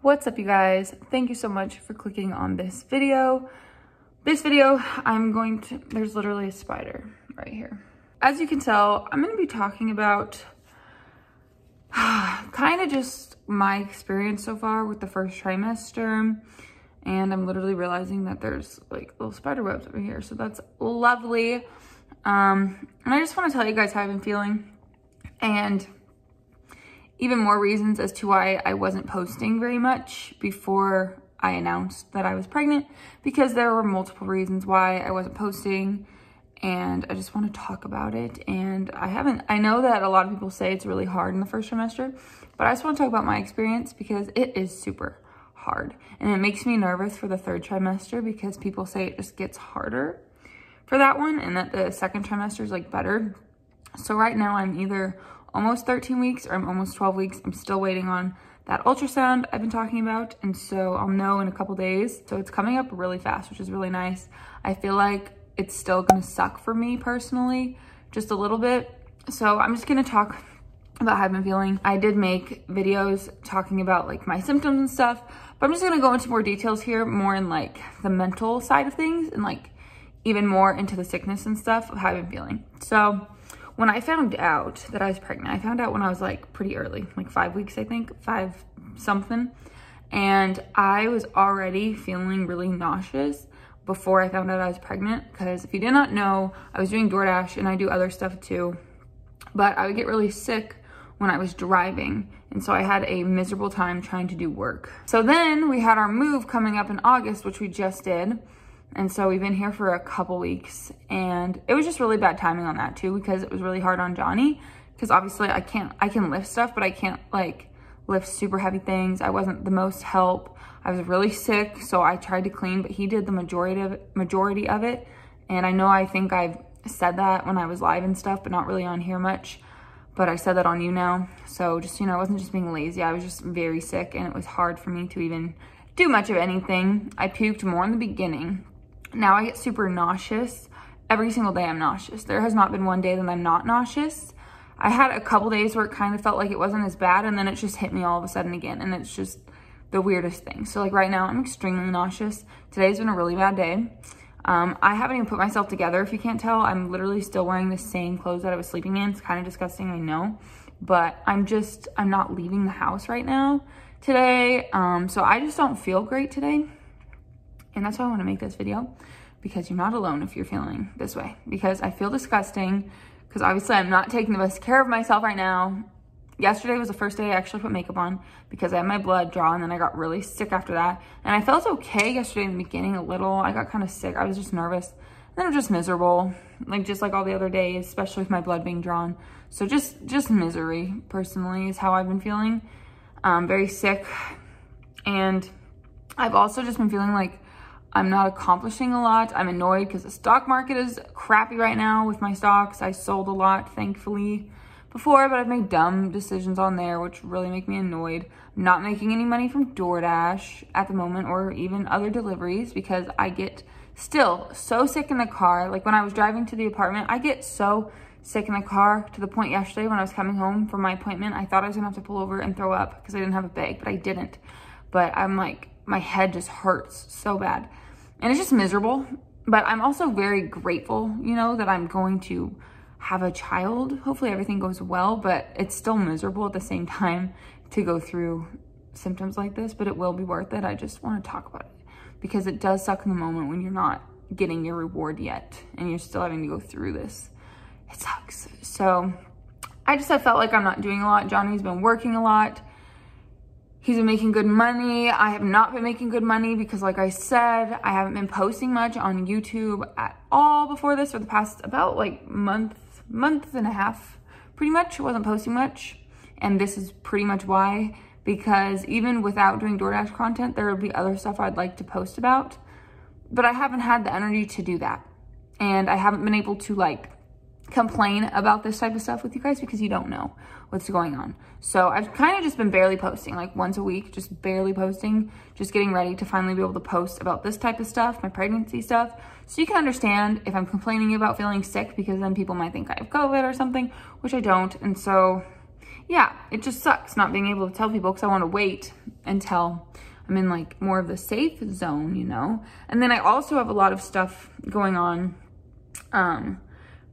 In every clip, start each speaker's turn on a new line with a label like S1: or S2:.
S1: What's up, you guys? Thank you so much for clicking on this video. There's literally a spider right here. As you can tell, I'm gonna be talking about kind of just my experience so far with the first trimester. And I'm literally realizing that there's like little spider webs over here. So that's lovely. And I just want to tell you guys how I've been feeling. And even more reasons as to why I wasn't posting very much before I announced that I was pregnant, because there were multiple reasons why I wasn't posting, and I just want to talk about it. And I know that a lot of people say it's really hard in the first trimester, but I just want to talk about my experience because it is super hard. And it makes me nervous for the third trimester because people say it just gets harder for that one and that the second trimester is like better. So right now I'm either almost 13 weeks or I'm almost 12 weeks. I'm still waiting on that ultrasound I've been talking about. And so I'll know in a couple days. So it's coming up really fast, which is really nice. I feel like it's still gonna suck for me personally, just a little bit. So I'm just gonna talk about how I've been feeling. I did make videos talking about like my symptoms and stuff, but I'm just gonna go into more details here, more in like the mental side of things and like even more into the sickness and stuff of how I've been feeling. So when I found out that I was pregnant, I found out when I was like pretty early, like 5 weeks, I think, 5 something. And I was already feeling really nauseous before I found out I was pregnant. Because if you did not know, I was doing DoorDash and I do other stuff too. But I would get really sick when I was driving. And so I had a miserable time trying to do work. So then we had our move coming up in August, which we just did. And so we've been here for a couple weeks, and it was just really bad timing on that too, because it was really hard on Johnny, because obviously I can lift stuff, but I can't like lift super heavy things. I wasn't the most help. I was really sick, so I tried to clean, but he did the majority of it. And I think I've said that when I was live and stuff, but not really on here much, but I said that on you now. So just, I wasn't just being lazy. I was just very sick, and it was hard for me to even do much of anything. I puked more in the beginning. Now I get super nauseous. Every single day I'm nauseous. There has not been one day that I'm not nauseous. I had a couple days where it kind of felt like it wasn't as bad, and then it just hit me all of a sudden again, and it's just the weirdest thing. So like right now I'm extremely nauseous. Today's been a really bad day. I haven't even put myself together, if you can't tell. I'm literally still wearing the same clothes that I was sleeping in. It's kind of disgusting, I know, but I'm not leaving the house right now today. So I just don't feel great today. And that's why I want to make this video, because you're not alone if you're feeling this way, because I feel disgusting, because obviously I'm not taking the best care of myself right now. Yesterday was the first day I actually put makeup on because I had my blood drawn, and then I got really sick after that. And I felt okay yesterday in the beginning a little. I got kind of sick. I was just nervous. And then I'm just miserable, just like all the other days, especially with my blood being drawn. So just misery personally is how I've been feeling. Very sick. And I've also just been feeling like I'm not accomplishing a lot. I'm annoyed because the stock market is crappy right now with my stocks. I sold a lot, thankfully, before, but I've made dumb decisions on there, which really make me annoyed. I'm not making any money from DoorDash at the moment, or even other deliveries, because I get still so sick in the car. Like when I was driving to the apartment, I get so sick in the car to the point yesterday when I was coming home from my appointment, I thought I was gonna have to pull over and throw up because I didn't have a bag, but I didn't. But I'm like, my head just hurts so bad. And it's just miserable, but I'm also very grateful, that I'm going to have a child. Hopefully everything goes well, but it's still miserable at the same time to go through symptoms like this, but it will be worth it. I just want to talk about it because it does suck in the moment when you're not getting your reward yet and you're still having to go through this. It sucks. So I felt like I'm not doing a lot. Johnny's been working a lot. He's been making good money. I have not been making good money because, like I said, I haven't been posting much on YouTube at all before this for the past about like month and a half. Pretty much wasn't posting much. And this is pretty much why, because even without doing DoorDash content, there would be other stuff I'd like to post about. But I haven't had the energy to do that. And I haven't been able to like complain about this type of stuff with you guys because you don't know what's going on. So I've kind of just been barely posting, like once a week, just barely posting, just getting ready to finally be able to post about this type of stuff, my pregnancy stuff. So you can understand if I'm complaining about feeling sick, because then people might think I have COVID or something, which I don't. And so yeah, it just sucks not being able to tell people because I want to wait until I'm in like more of the safe zone, you know? And then I also have a lot of stuff going on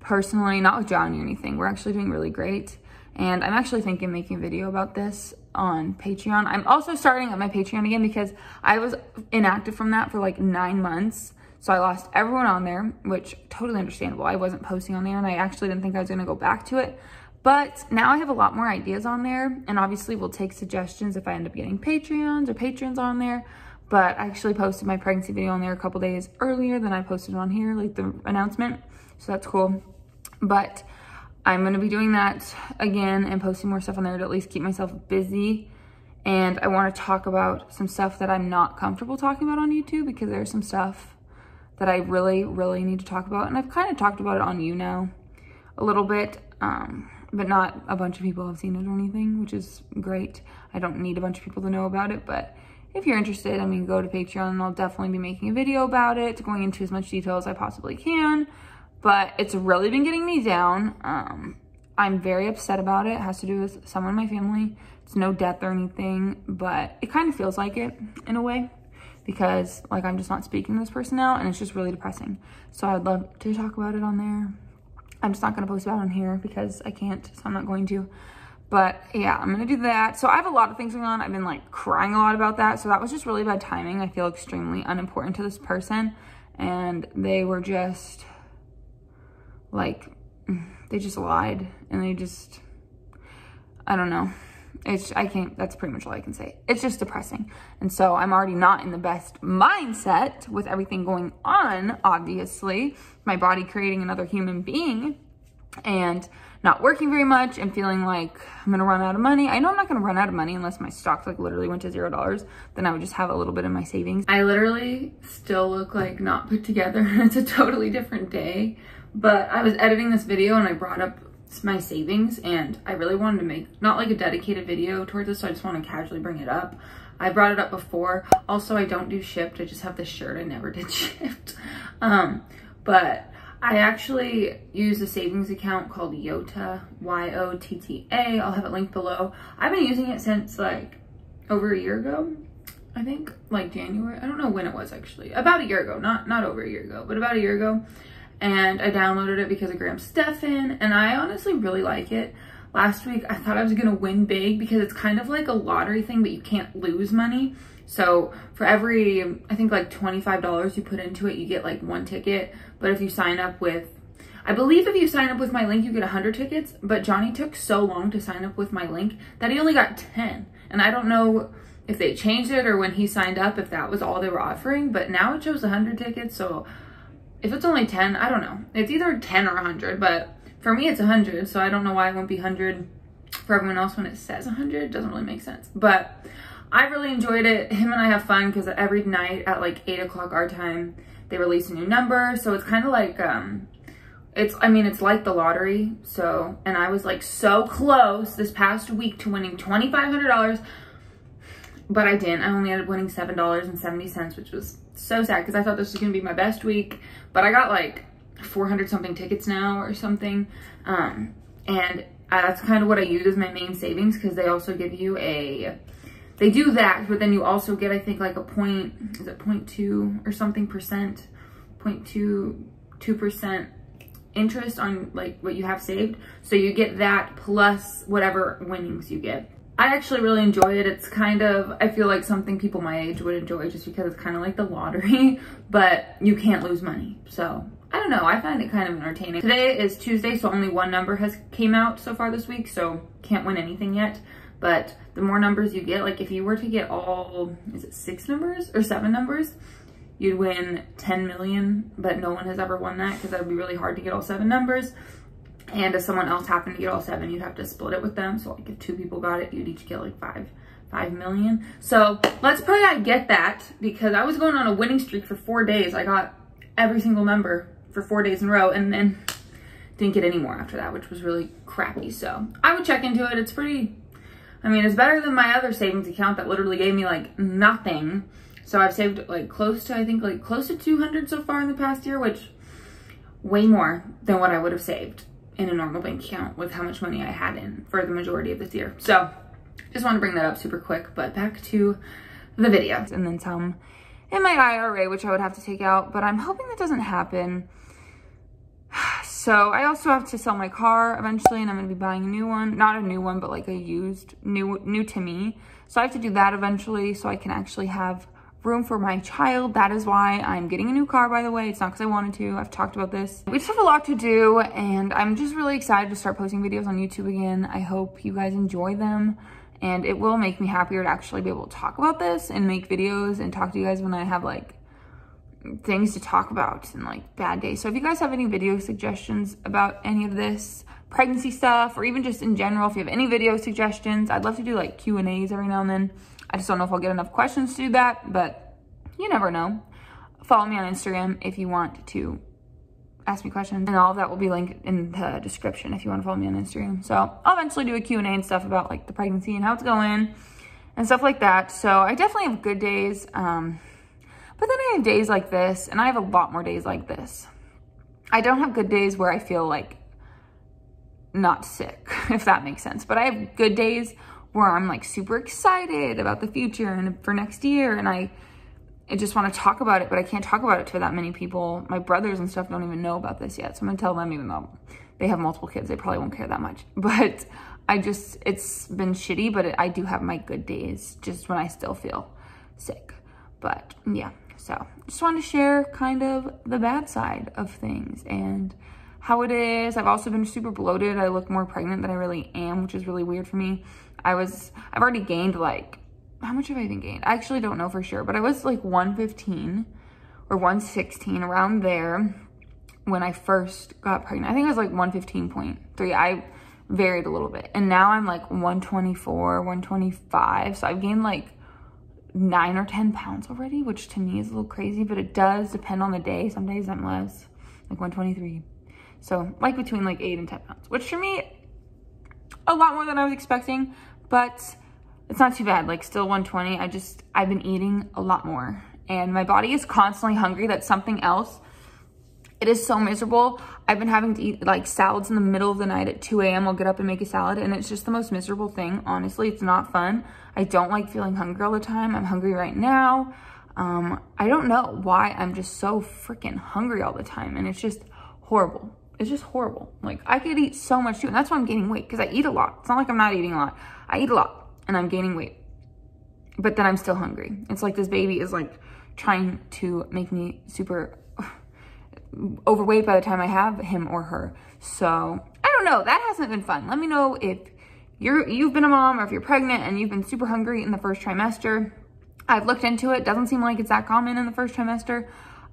S1: personally, not with Johnny or anything. We're actually doing really great. And I'm actually thinking of making a video about this on Patreon. I'm also starting up my Patreon again because I was inactive from that for like 9 months. So I lost everyone on there, which totally understandable. I wasn't posting on there and I actually didn't think I was gonna go back to it. But now I have a lot more ideas on there, and obviously we'll take suggestions if I end up getting Patreons or patrons on there. But I actually posted my pregnancy video on there a couple days earlier than I posted on here, like the announcement. So that's cool. But I'm gonna be doing that again and posting more stuff on there to at least keep myself busy. And I wanna talk about some stuff that I'm not comfortable talking about on YouTube because there's some stuff that I really, really need to talk about. And I've kind of talked about it on You Know a little bit, but not a bunch of people have seen it or anything, which is great. I don't need a bunch of people to know about it, but if you're interested, I mean, go to Patreon and I'll definitely be making a video about it, going into as much detail as I possibly can. But it's really been getting me down. I'm very upset about it. It has to do with someone in my family. It's no death or anything, but it kind of feels like it in a way because like I'm just not speaking to this person now and it's just really depressing. So I'd love to talk about it on there. I'm just not gonna post about it on here because I can't, so I'm not going to. But yeah, I'm gonna do that. So I have a lot of things going on. I've been like crying a lot about that. So that was just really bad timing. I feel extremely unimportant to this person. And they were just like, they just lied and they just, I don't know. That's pretty much all I can say. It's just depressing. And so I'm already not in the best mindset with everything going on, obviously. My body creating another human being and not working very much and feeling like I'm gonna run out of money. I know I'm not gonna run out of money unless my stocks like literally went to $0. Then I would just have a little bit in my savings. I literally still look like not put together. It's a totally different day. But I was editing this video and I brought up my savings and I really wanted to make not like a dedicated video towards this, so I just want to casually bring it up. I brought it up before. Also, I don't do Shipped. I just have this shirt. I never did Shipped. But I actually use a savings account called YOTTA, Y-O-T-T-A. I'll have it linked below. I've been using it since like over a year ago. I think like January. I don't know when it was actually. About a year ago. Not over a year ago, but about a year ago. And I downloaded it because of Graham Stephan, and I honestly really like it. Last week, I thought I was gonna win big because it's kind of like a lottery thing, but you can't lose money. So for every, I think like $25 you put into it, you get like 1 ticket. But if you sign up with, I believe if you sign up with my link, you get 100 tickets. But Johnny took so long to sign up with my link that he only got 10. And I don't know if they changed it or when he signed up, if that was all they were offering, but now it shows 100 tickets. So if it's only 10, I don't know. It's either 10 or 100, but for me it's 100, so I don't know why it won't be 100 for everyone else when it says 100. It doesn't really make sense. But I really enjoyed it. Him and I have fun because every night at like 8 o'clock our time, they release a new number. So it's kind of like, it's like the lottery. So, and I was like so close this past week to winning $2,500, but I didn't. I only ended up winning $7.70, which was so sad because I thought this was gonna be my best week, but I got like 400 something tickets now or something. And that's kind of what I use as my main savings because they also give you they do that, but then you also get, I think like a point, is it 0.2 or something percent, 0.2% interest on like what you have saved. So you get that plus whatever winnings you get. I actually really enjoy it. It's kind of, I feel like something people my age would enjoy just because it's kind of like the lottery, but you can't lose money. So I don't know, I find it kind of entertaining. Today is Tuesday, so only one number has came out so far this week, so can't win anything yet. But the more numbers you get, like if you were to get all, is it 6 numbers or 7 numbers? You'd win 10 million, but no one has ever won that because that would be really hard to get all 7 numbers. And if someone else happened to get all 7, you'd have to split it with them. So like if 2 people got it, you'd each get like 5 million. So let's pray I get that because I was going on a winning streak for 4 days. I got every single number for 4 days in a row and then didn't get any more after that, which was really crappy. So I would check into it. It's pretty, I mean, it's better than my other savings account that literally gave me like nothing. So I've saved like close to, I think like close to 200 so far in the past year, which way more than what I would have saved in a normal bank account with how much money I had in for the majority of this year. So just want to bring that up super quick, but back to the video. And then some in my IRA, which I would have to take out, but I'm hoping that doesn't happen. So I also have to sell my car eventually, and I'm gonna be buying a new one. Not a new one, but like a used, new to me. So I have to do that eventually so I can actually have room for my child. That is why I'm getting a new car, by the way. It's not because I wanted to. I've talked about this. We just have a lot to do, and I'm just really excited to start posting videos on YouTube again. I hope you guys enjoy them, and it will make me happier to actually be able to talk about this and make videos and talk to you guys when I have like things to talk about and like bad days. So if you guys have any video suggestions about any of this pregnancy stuff, or even just in general, if you have any video suggestions, I'd love to do like Q&As every now and then. I just don't know if I'll get enough questions to do that, but you never know. Follow me on Instagram if you want to ask me questions, and all of that will be linked in the description if you want to follow me on Instagram. So I'll eventually do a Q&A and stuff about like the pregnancy and how it's going and stuff like that. So I definitely have good days, but then I have days like this, and I have a lot more days like this. I don't have good days where I feel like not sick, if that makes sense, but I have good days where I'm like super excited about the future and for next year, and I just want to talk about it, but I can't talk about it to that many people. My brothers and stuff don't even know about this yet, so I'm gonna tell them, even though they have multiple kids, they probably won't care that much. But it's been shitty, but I do have my good days just when I still feel sick. But yeah, so just wanted to share kind of the bad side of things and how it is. I've also been super bloated. I look more pregnant than I really am, which is really weird for me. I've already gained like, how much have I even gained? I actually don't know for sure, but I was like 115 or 116 around there when I first got pregnant. I think I was like 115.3. I varied a little bit, and now I'm like 124, 125. So I've gained like 9 or 10 pounds already, which to me is a little crazy, but it does depend on the day. Some days I'm less, like 123. So like between like 8 and 10 pounds, which for me, a lot more than I was expecting, but it's not too bad. Like still 120. I've been eating a lot more, and my body is constantly hungry. That's something else. It is so miserable. I've been having to eat like salads in the middle of the night at 2 a.m. I'll get up and make a salad, and it's just the most miserable thing. Honestly, it's not fun. I don't like feeling hungry all the time. I'm hungry right now. I don't know why I'm just so freaking hungry all the time, and it's just horrible. It's just horrible. Like I could eat so much too, and that's why I'm gaining weight, because I eat a lot. It's not like I'm not eating a lot. I eat a lot and I'm gaining weight, but then I'm still hungry. It's like this baby is like trying to make me super overweight by the time I have him or her. So I don't know. That hasn't been fun. Let me know if you've been a mom, or if you're pregnant and you've been super hungry in the first trimester. I've looked into it. Doesn't seem like it's that common in the first trimester.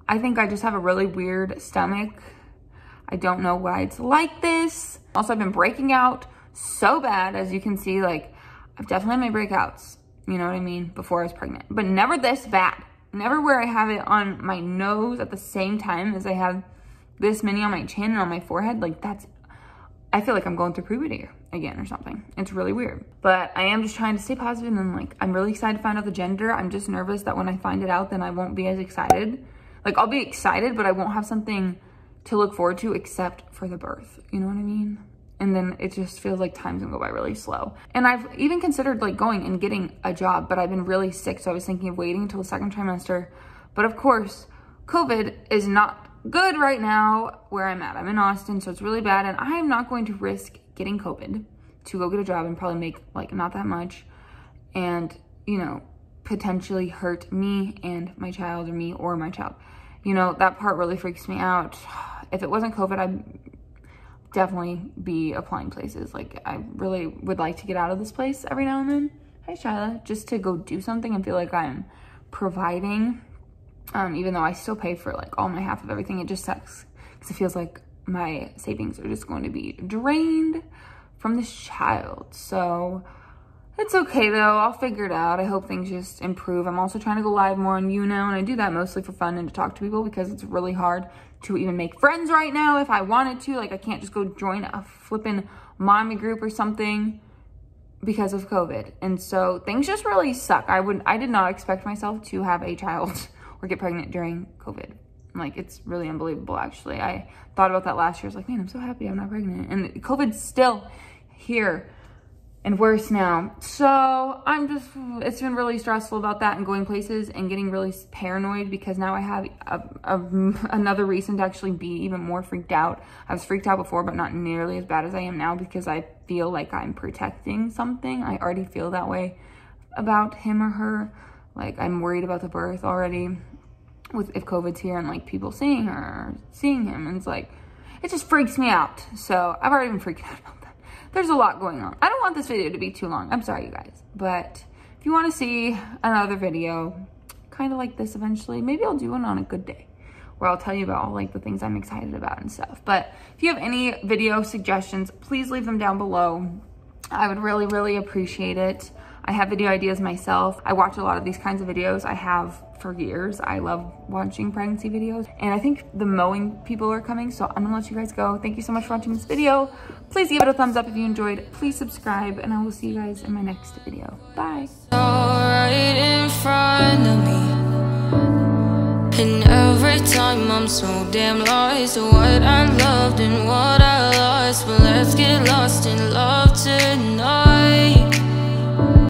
S1: I think I just have a really weird stomach. I don't know why it's like this. Also, I've been breaking out so bad, as you can see. Like, I've definitely had my breakouts, you know what I mean, before I was pregnant, but never this bad. Never where I have it on my nose at the same time as I have this many on my chin and on my forehead. Like I feel like I'm going through puberty again or something. It's really weird, but I am just trying to stay positive, and like, I'm really excited to find out the gender. I'm just nervous that when I find it out, then I won't be as excited. Like I'll be excited, but I won't have something to look forward to except for the birth. You know what I mean? And then it just feels like time's gonna go by really slow. And I've even considered like going and getting a job, but I've been really sick. So I was thinking of waiting until the second trimester. But of course, COVID is not good right now where I'm at. I'm in Austin, so it's really bad. And I am not going to risk getting COVID to go get a job and probably make like not that much. And, you know, potentially hurt me and my child, or me or my child. You know, that part really freaks me out. If it wasn't COVID, I'd definitely be applying places. Like I really would like to get out of this place every now and then. Hi, Shyla. Just to go do something and feel like I'm providing. Even though I still pay for like all my half of everything, it just sucks because it feels like my savings are just going to be drained from this child. So it's okay though. I'll figure it out. I hope things just improve. I'm also trying to go live more on and I do that mostly for fun and to talk to people, because it's really hard to even make friends right now if I wanted to. Like I can't just go join a flipping mommy group or something because of COVID. And so things just really suck. I did not expect myself to have a child or get pregnant during COVID. Like, it's really unbelievable, actually. I thought about that last year. I was like, man, I'm so happy I'm not pregnant. And COVID's still here and worse now. So it's been really stressful about that and going places and getting really paranoid, because now I have another reason to actually be even more freaked out. I was freaked out before, but not nearly as bad as I am now, because I feel like I'm protecting something. I already feel that way about him or her. Like, I'm worried about the birth already if COVID's here and like people seeing her or seeing him. And it's like, it just freaks me out. So I've already been freaking out about that. There's a lot going on. I don't want this video to be too long. I'm sorry, you guys. But if you want to see another video, kind of like this eventually, maybe I'll do one on a good day where I'll tell you about all like the things I'm excited about and stuff. But if you have any video suggestions, please leave them down below. I would really, really appreciate it. I have video ideas myself. I watch a lot of these kinds of videos. I have for years. I love watching pregnancy videos. And I think the mowing people are coming, so I'm gonna let you guys go. Thank you so much for watching this video. Please give it a thumbs up if you enjoyed. Please subscribe, and I will see you guys in my next video. Bye.
S2: Right in front of me, and every time I'm so damn lost to what I loved and what I lost. But let's get lost